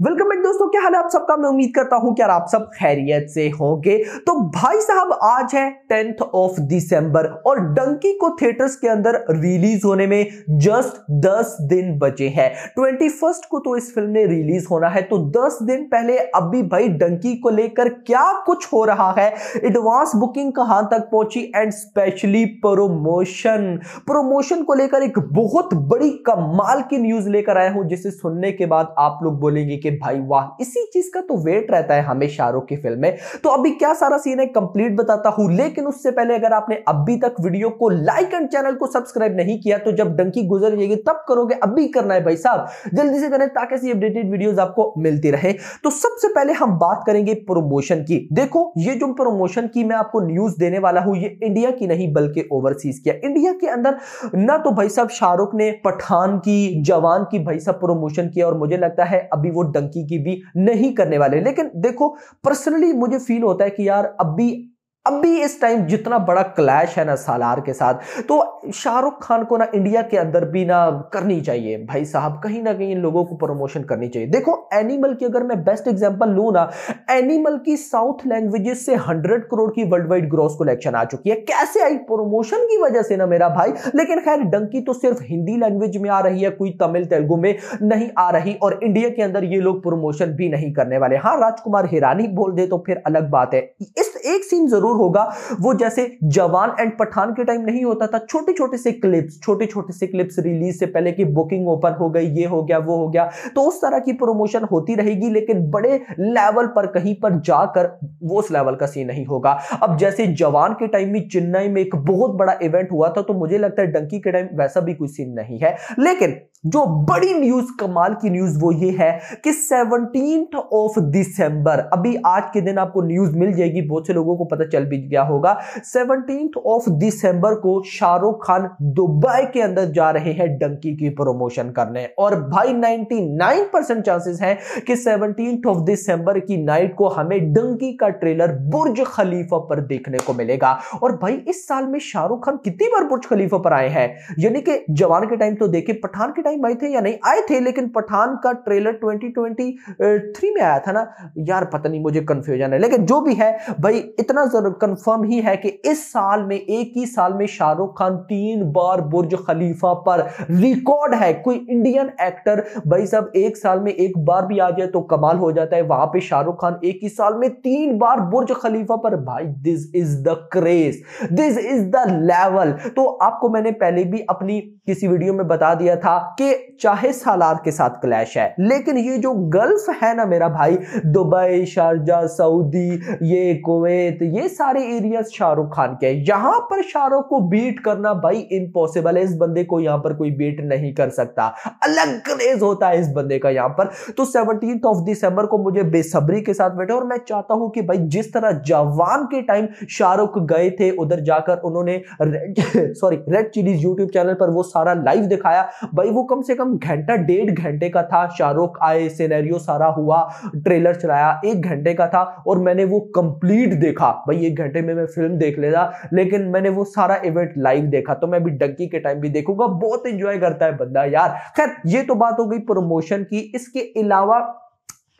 Welcome back दोस्तों, क्या हाल है आप सबका। मैं उम्मीद करता हूं कि यार आप सब खैरियत से होंगे। तो भाई साहब आज है 10th ऑफ दिसंबर और डंकी को थिएटर्स के अंदर रिलीज होने में जस्ट 10 दिन बचे हैं। 21st को तो इस फिल्म ने रिलीज होना है, तो 10 दिन पहले अभी भाई डंकी को लेकर क्या कुछ हो रहा है, एडवांस बुकिंग कहां तक पहुंची एंड स्पेशली प्रमोशन को लेकर एक बहुत बड़ी कमाल की न्यूज लेकर आया हूं, जिसे सुनने के बाद आप लोग बोलेंगे कि भाई वाह, इसी चीज का तो वेट रहता है हमें शाहरुख की फिल्म में। तो अभी क्या सारा सीन है कंप्लीट बताता हूं, लेकिन उससे पहले अगर आपने अभी तक वीडियो को लाइक एंड चैनल को सब्सक्राइब नहीं किया तो जब डंकी गुजर जाएगी तब करोगे, अभी करना है भाई साहब, जल्दी से करें ताकि ऐसी अपडेटेड वीडियोस आपको मिलती रहे। तो सबसे पहले हम बात करेंगे प्रमोशन की। देखो, ये जो प्रमोशन की मैं आपको न्यूज देने वाला हूं, ये इंडिया की नहीं बल्कि ओवरसीज की है। इंडिया के अंदर ना तो भाई साहब शाहरुख ने पठान की, जवान की भाई साहब प्रमोशन किया और मुझे लगता है अभी वो डंकी की भी नहीं करने वाले। लेकिन देखो, पर्सनली मुझे फील होता है कि यार अभी इस टाइम जितना बड़ा क्लैश है ना सालार के साथ, तो शाहरुख खान को ना इंडिया के अंदर भी ना करनी चाहिए भाई साहब, कहीं ना कहीं इन लोगों को प्रमोशन करनी चाहिए। देखो, एनिमल की अगर मैं बेस्ट एग्जांपल लूं ना, एनिमल की साउथ लैंग्वेजेस से 100 करोड़ की वर्ल्ड वाइड ग्रॉस कलेक्शन आ चुकी है। कैसे आई? प्रमोशन की वजह से ना मेरा भाई। लेकिन खैर, डंकी तो सिर्फ हिंदी लैंग्वेज में आ रही है, कोई तमिल तेलुगु में नहीं आ रही, और इंडिया के अंदर ये लोग प्रमोशन भी नहीं करने वाले। हाँ, राजकुमार हिरानी बोल दे तो फिर अलग बात है। इस एक सीन जरूर होगा, वो जैसे जवान एंड पठान के टाइम नहीं होता था, छोटे छोटे से क्लिप्स रिलीज से पहले की बुकिंग ओपन हो गई, ये हो गया वो हो गया, तो उस तरह की प्रमोशन होती रहेगी। लेकिन बड़े लेवल पर कहीं पर जाकर वो उस लेवल का सीन नहीं होगा। अब जैसे जवान के टाइम में चेन्नई में एक बहुत बड़ा इवेंट हुआ था, तो मुझे लगता है डंकी के टाइम वैसा भी कोई सीन नहीं है। लेकिन जो बड़ी न्यूज, कमाल की न्यूज वो ये है कि 17th ऑफ दिसंबर, अभी आज के दिन आपको न्यूज मिल जाएगी, बहुत से लोगों को पता चल भी गया होगा। 17th ऑफ दिसंबर को शाहरुख खान दुबई के अंदर जा रहे हैं डंकी की प्रमोशन करने, और भाई 99% चांसेस हैं कि 17th ऑफ दिसंबर की नाइट को हमें डंकी का ट्रेलर बुर्ज खलीफा पर देखने को मिलेगा। और भाई इस साल में शाहरुख खान कितनी बार बुर्ज खलीफा पर आए हैं, यानी कि जवान के टाइम तो देखे, पठान के टाइम आए थे या नहीं आए थे, लेकिन पठान का ट्रेलर 2023 में आया था ना यार, पता नहीं, मुझे कंफ्यूजन है। लेकिन जो भी है भाई, इतना जरूर कंफर्म ही है कि इस साल में, एक ही साल में शाहरुख खान 3 बार बुर्ज खलीफा पर, रिकॉर्ड है। कोई इंडियन एक्टर भाई साहब एक साल में एक बार भी आ जाए तो कमाल हो जाता है, वहां पे शाहरुख खान एक ही साल में 3 बार बुर्ज खलीफा पर। भाई this is the craze, this is the level. तो आपको मैंने पहले भी अपनी किसी वीडियो में बता दिया था कि चाहे सालार के साथ क्लैश है, लेकिन ये जो गल्फ है ना मेरा भाई, दुबई, शारजा, सऊदी, ये कुवैत, ये सारे एरियाज शाहरुख खान के, यहां पर शाहरुख को बीट करना भाई इम्पॉसिबल है। इस बंदे को यहां पर कोई बीट नहीं कर सकता, अलग क्रेज होता है इस बंदे का यहां पर। तो 17th ऑफ दिसंबर को मुझे बेसब्री के साथ बैठे, और मैं चाहता हूं कि भाई जिस तरह जवान के टाइम शाहरुख गए थे, उधर जाकर उन्होंने रेड चिलीज यूट्यूब चैनल पर वो सारा लाइव दिखाया भाई, वो कम से कम घंटा 1.5 घंटे का था। शाहरुख आए, सिनेरियो सारा हुआ, ट्रेलर चलाया, 1 घंटे का था, और मैंने वो कंप्लीट देखा। भाई 1 घंटे में मैं फिल्म देख लेता, लेकिन मैंने वो सारा इवेंट लाइव देखा, तो मैं भी डंकी के टाइम भी देखूंगा। बहुत एंजॉय करता है बंदा यार। खैर, ये तो बात हो गई प्रमोशन की। इसके अलावा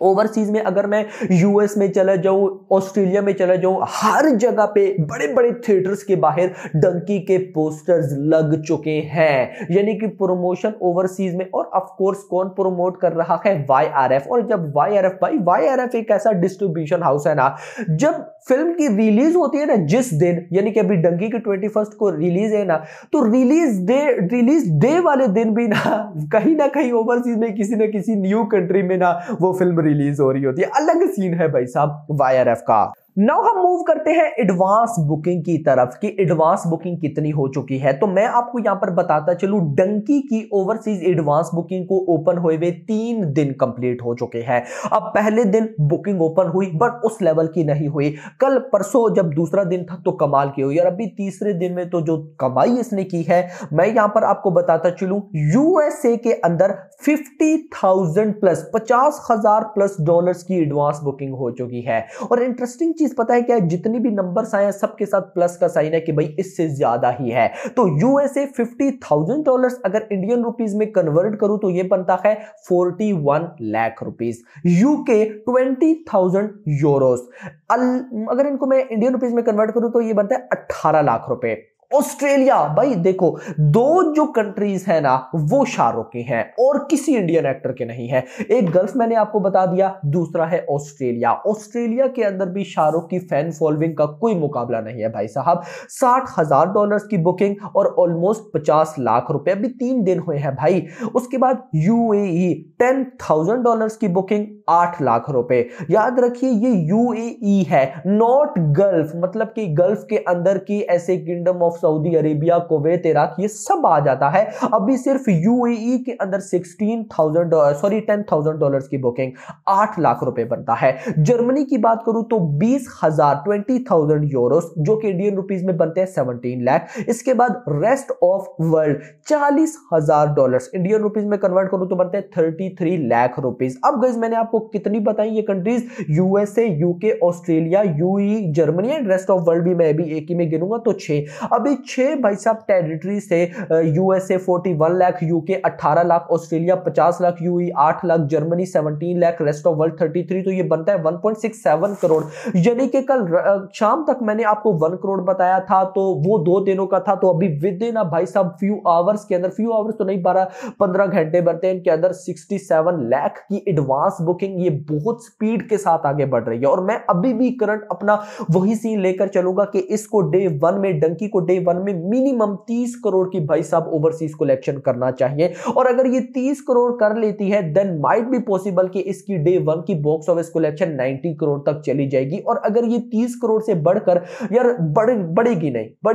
ओवरसीज में अगर मैं यूएस में चला जाऊं, ऑस्ट्रेलिया में चला जाऊं, हर जगह पे बड़े बड़े थिएटर्स के बाहर डंकी के पोस्टर्स लग चुके हैं, यानी कि प्रमोशन ओवरसीज में। और ऑफ कोर्स कौन प्रमोट कर रहा है? वाईआरएफ। और जब वाईआरएफ एक ऐसा डिस्ट्रीब्यूशन हाउस है ना, जब फिल्म की रिलीज होती है ना जिस दिन, यानी कि अभी डंकी की 21st को रिलीज है ना, तो रिलीज डे वाले दिन भी ना कहीं ओवरसीज में किसी ना किसी न्यू कंट्री में ना वो फिल्म रिलीज हो रही होती है। अलग सीन है भाई साहब वाईआरएफ का। नाउ हम मूव करते हैं एडवांस बुकिंग की तरफ कि एडवांस बुकिंग कितनी हो चुकी है। तो मैं आपको यहां पर बताता चलूं, डंकी की ओवरसीज एडवांस बुकिंग को ओपन हुए हुए 3 दिन कंप्लीट हो चुके हैं। अब पहले दिन बुकिंग ओपन हुई, बट उस लेवल की नहीं हुई। कल परसों जब दूसरा दिन था तो कमाल की हुई, और अभी तीसरे दिन में तो जो कमाई इसने की है, मैं यहां पर आपको बताता चलूं, यूएसए के अंदर 50,000 प्लस, $50,000 प्लस की एडवांस बुकिंग हो चुकी है। और इंटरेस्टिंग चीज पता है क्या है? जितनी भी नंबर्स आए हैं सबके साथ प्लस का साइन है कि भाई इससे ज्यादा ही है। तो यूएसए $50,000 अगर इंडियन रुपीज में कन्वर्ट करूं तो ये बनता है 41 लाख रुपीज। यूके 20,000 यूरोस, अगर इनको मैं इंडियन रुपीज में कन्वर्ट करूं तो ये बनता है 18 लाख रुपए। ऑस्ट्रेलिया, भाई देखो दो जो कंट्रीज है ना वो शाहरुख की हैं और किसी इंडियन एक्टर के नहीं है। एक गल्फ मैंने आपको बता दिया, दूसरा है ऑस्ट्रेलिया। ऑस्ट्रेलिया के अंदर भी शाहरुख की फैन फॉलोइंग का कोई मुकाबला नहीं है भाई साहब। $60,000 की बुकिंग और ऑलमोस्ट 50 लाख रुपए, अभी 3 दिन हुए हैं भाई। उसके बाद यूएई $10,000 की बुकिंग, 8 लाख रुपए। याद रखिए ये यूएई है, नॉट गल्फ, मतलब कि गल्फ के अंदर की ऐसे kingdom of Saudi Arabia, Kuwait, Iraq, ये सब आ जाता है। अभी सिर्फ यूएई के अंदर $10,000 की बुकिंग, 8 लाख रुपए बनता है। जर्मनी की बात करूं तो 20,000 यूरोस, जो कि इंडियन रुपीज में बनते हैं 17 लाख। इसके बाद rest of world $40,000, Indian rupees में कन्वर्ट करूं तो बनते हैं 33 लाख रुपीज। अब गाइस मैंने आपको कितनी बताई ये countries, USA, UK, Australia, UAE, Germany and rest of world भी मैं भी एक ही में गिनूंगा तो 6। अभी 6 भाई साहब टेरिटरी से USA 41 lakh, UK 18 lakh, Australia 50 lakh, UAE 8 lakh, Germany 17 lakh, rest of world 33, तो ये बनता है 1.67 करोड़। यानी कि कल शाम तक मैंने आपको 1 करोड़ बताया था, तो वो 2 दिनों का था। तो अभी विद इन भाई साहब फ्यू आवर्स के अंदर, फ्यू आवर्स तो नहीं 12-15 घंटे बनते हैं, इनके अंदर 67 लाख की एडवांस बुकिंग, ये बहुत स्पीड के साथ आगे बढ़ रही है। और मैं अभी भी करंट अपना वही सीन लेकर चलूंगा कि इसको डे 1 में, डंकी को डे 1 में मिनिमम 30 करोड़ की भाई साहब ओवरसीज कलेक्शन करना चाहिए। और अगर ये 30 करोड़ कर लेती है देन माइट बी पॉसिबल कि इसकी डे 1 की बॉक्स ऑफिस कलेक्शन 90 करोड़ तक चली जाएगी। और अगर ये 30 करोड़ से बढ़कर यार बढ़ेगी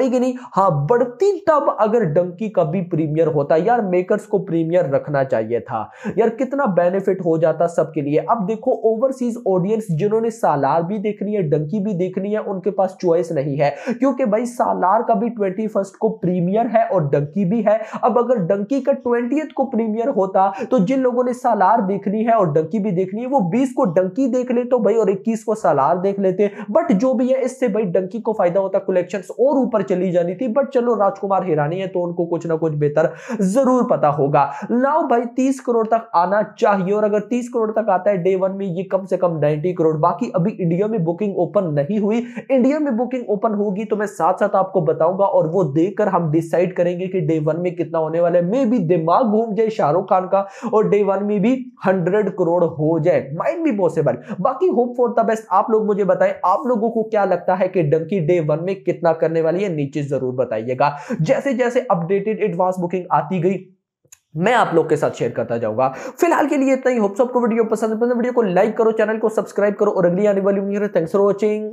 नहीं, हाँ बढ़ती तब अगर डंकी का भी प्रीमियर होता। यार मेकर्स को प्रीमियर रखना चाहिए था यार, कितना बेनिफिट हो जाता सबके लिए। अब देखो ओवरसीज ऑडियंस जिन्होंने सालार भी देखनी है, डंकी भी देखनी है, उनके पास चॉइस नहीं है, क्योंकि भाई सालार का भी 21 को प्रीमियर है और डंकी भी है। अब अगर डंकी का 20 को प्रीमियर होता तो जिन लोगों ने सालार देखनी है और डंकी भी देखनी है वो 20 को डंकी देख ले तो भाई और 21 को सालार देख लेते। बट जो भी है इससे भाई डंकी को फायदा होता, कलेक्शंस और ऊपर चली जानी थी। बट चलो राजकुमार हिरानी है तो उनको कुछ ना कुछ बेहतर जरूर पता होगा। नाउ भाई 30 करोड़ तक आना चाहिए, और अगर 30 करोड़ तक आता है डे 1 में ये कम से कम 90 करोड़। बाकी अभी इंडिया में बुकिंग ओपन नहीं हुई, इंडिया में बुकिंग ओपन होगी तो मैं साथ साथ आपको बताऊंगा और वो देखकर हम डिसाइड करेंगे कि डे 1 में कितना होने वाला है। मे भी दिमाग घूम जाए शाहरुख खान का और डे 1 में भी 100 करोड़ हो जाए, माइट बी पॉसिबल। बाकी होप फॉर द बेस्ट। आप लोग मुझे बताएं आप लोगों को क्या लगता है कि डंकी डे 1 में कितना करने वाली है, नीचे जरूर बताइएगा। जैसे जैसे अपडेटेड एडवांस बुकिंग आती गई मैं आप लोग के साथ शेयर करता जाऊंगा। फिलहाल के लिए इतना ही। होप सबको वीडियो पसंद है, वीडियो को लाइक करो, चैनल को सब्सक्राइब करो और अगली आने वाली वीडियो थैंक्स फॉर वॉचिंग।